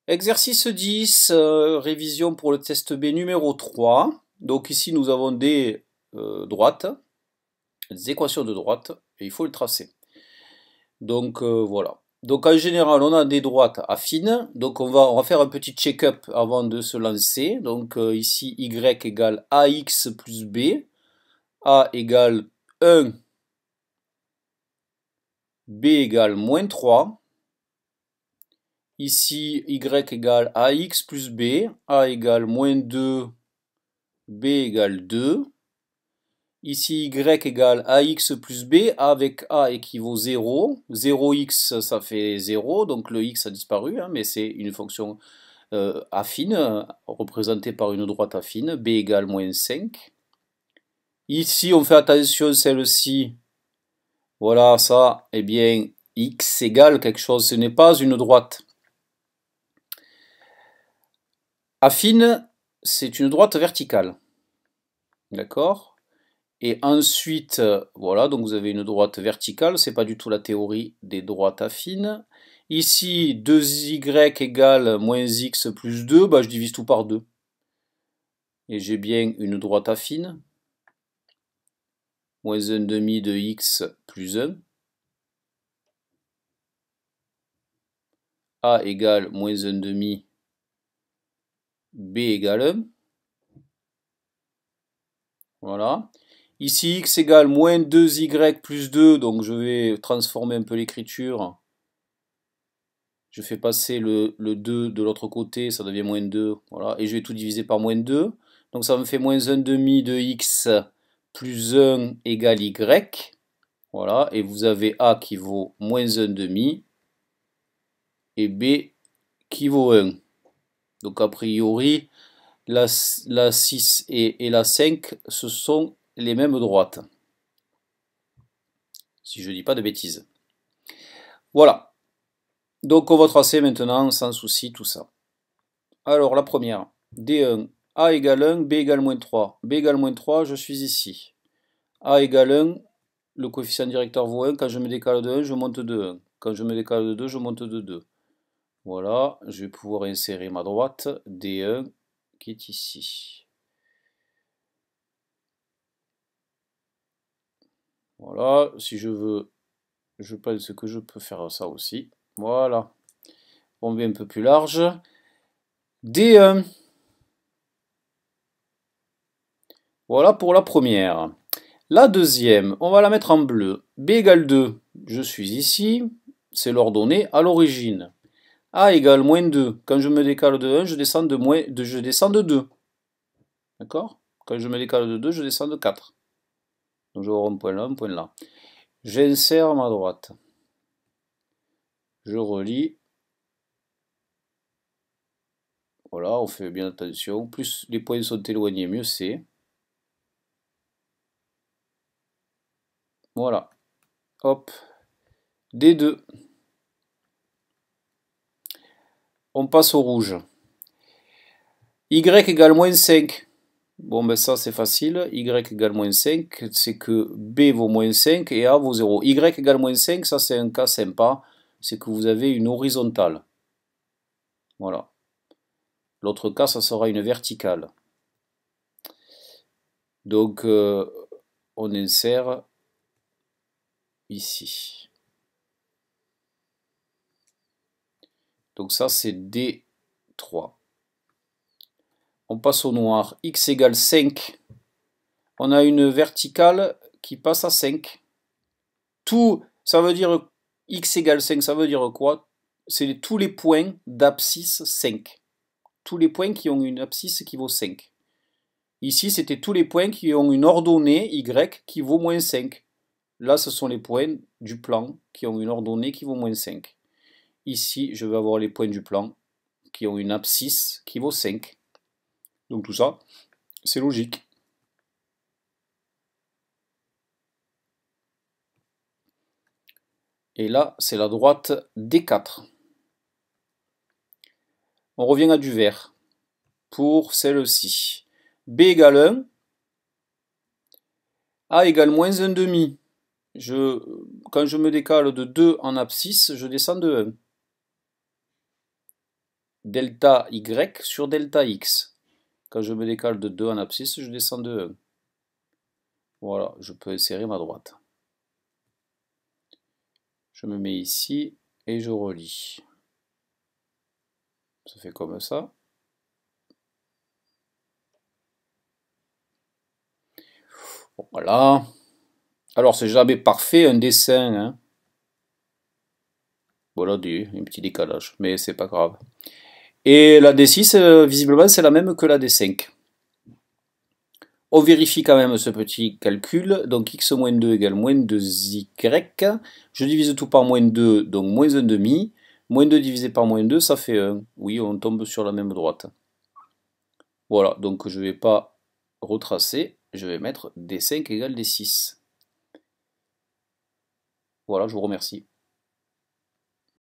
Exercice 10, révision pour le test B numéro 3. Donc ici nous avons des droites, des équations de droite, et il faut le tracer. Donc voilà. Donc en général on a des droites affines, donc on va faire un petit check-up avant de se lancer. Donc ici y égale ax plus b, a égale 1, b égale moins 3. Ici, y égale ax plus b, a égale moins 2, b égale 2. Ici, y égale ax plus b, avec a équivaut 0. 0x, ça fait 0, donc le x a disparu, hein, mais c'est une fonction affine, représentée par une droite affine, b égale moins 5. Ici, on fait attention, celle-ci, voilà, ça, eh bien, x égale quelque chose, ce n'est pas une droite affine, c'est une droite verticale. D'accord? Et ensuite, voilà, donc vous avez une droite verticale, c'est pas du tout la théorie des droites affines. Ici, 2y égale moins x plus 2, bah, je divise tout par 2. Et j'ai bien une droite affine. Moins 1 demi de x plus 1. A égale moins 1 demi, b égale 1. Voilà. Ici, x égale moins 2y plus 2, donc je vais transformer un peu l'écriture. Je fais passer le 2 de l'autre côté, ça devient moins 2, voilà, et je vais tout diviser par moins 2. Donc ça me fait moins 1 demi de x plus 1 égale y. Voilà, et vous avez a qui vaut moins 1 demi, et b qui vaut 1. Donc a priori, la 6 et la 5, ce sont les mêmes droites. Si je ne dis pas de bêtises. Voilà. Donc on va tracer maintenant sans souci tout ça. Alors la première, D1, A égale 1, B égale moins 3. B égale moins 3, je suis ici. A égale 1, le coefficient directeur vaut 1, quand je me décale de 1, je monte de 1. Quand je me décale de 2, je monte de 2. Voilà, je vais pouvoir insérer ma droite, D1, qui est ici. Voilà, si je veux, je pense que je peux faire ça aussi. Voilà. On met un peu plus large. D1. Voilà pour la première. La deuxième, on va la mettre en bleu. B égale 2, je suis ici, c'est l'ordonnée à l'origine. A égale moins 2, quand je me décale de 1, je descends de 2. D'accord? Quand je me décale de 2, je descends de 4. Donc je vais avoir un point là, un point là. J'insère ma droite. Je relie. Voilà, on fait bien attention. Plus les points sont éloignés, mieux c'est. Voilà. Hop. D2. On passe au rouge. Y égale moins 5. Bon, ben ça c'est facile. Y égale moins 5, c'est que B vaut moins 5 et A vaut 0. Y égale moins 5, ça c'est un cas sympa. C'est que vous avez une horizontale. Voilà. L'autre cas, ça sera une verticale. Donc, on insère ici. Donc ça, c'est D3. On passe au noir. X égale 5. On a une verticale qui passe à 5. Tout, ça veut dire X égale 5, ça veut dire quoi? C'est tous les points d'abscisse 5. Tous les points qui ont une abscisse qui vaut 5. Ici, c'était tous les points qui ont une ordonnée Y qui vaut moins 5. Là, ce sont les points du plan qui ont une ordonnée qui vaut moins 5. Ici, je vais avoir les points du plan qui ont une abscisse qui vaut 5. Donc tout ça, c'est logique. Et là, c'est la droite D4. On revient à du vert pour celle-ci. B égale 1, A égale moins 1 demi. Quand je me décale de 2 en abscisse, je descends de 1. delta y sur delta x. Quand je me décale de 2 en abscisse, je descends de 1. Voilà, je peux insérer ma droite. Je me mets ici et je relie. Ça fait comme ça. Voilà. Alors, c'est jamais parfait un dessin, hein. Voilà, un petit décalage, mais c'est pas grave. Et la D6, visiblement, c'est la même que la D5. On vérifie quand même ce petit calcul. Donc, x moins 2 égale moins 2y. Je divise tout par moins 2, donc moins 1,5. Moins 2 divisé par moins 2, ça fait 1. Oui, on tombe sur la même droite. Voilà, donc je ne vais pas retracer. Je vais mettre D5 égale D6. Voilà, je vous remercie.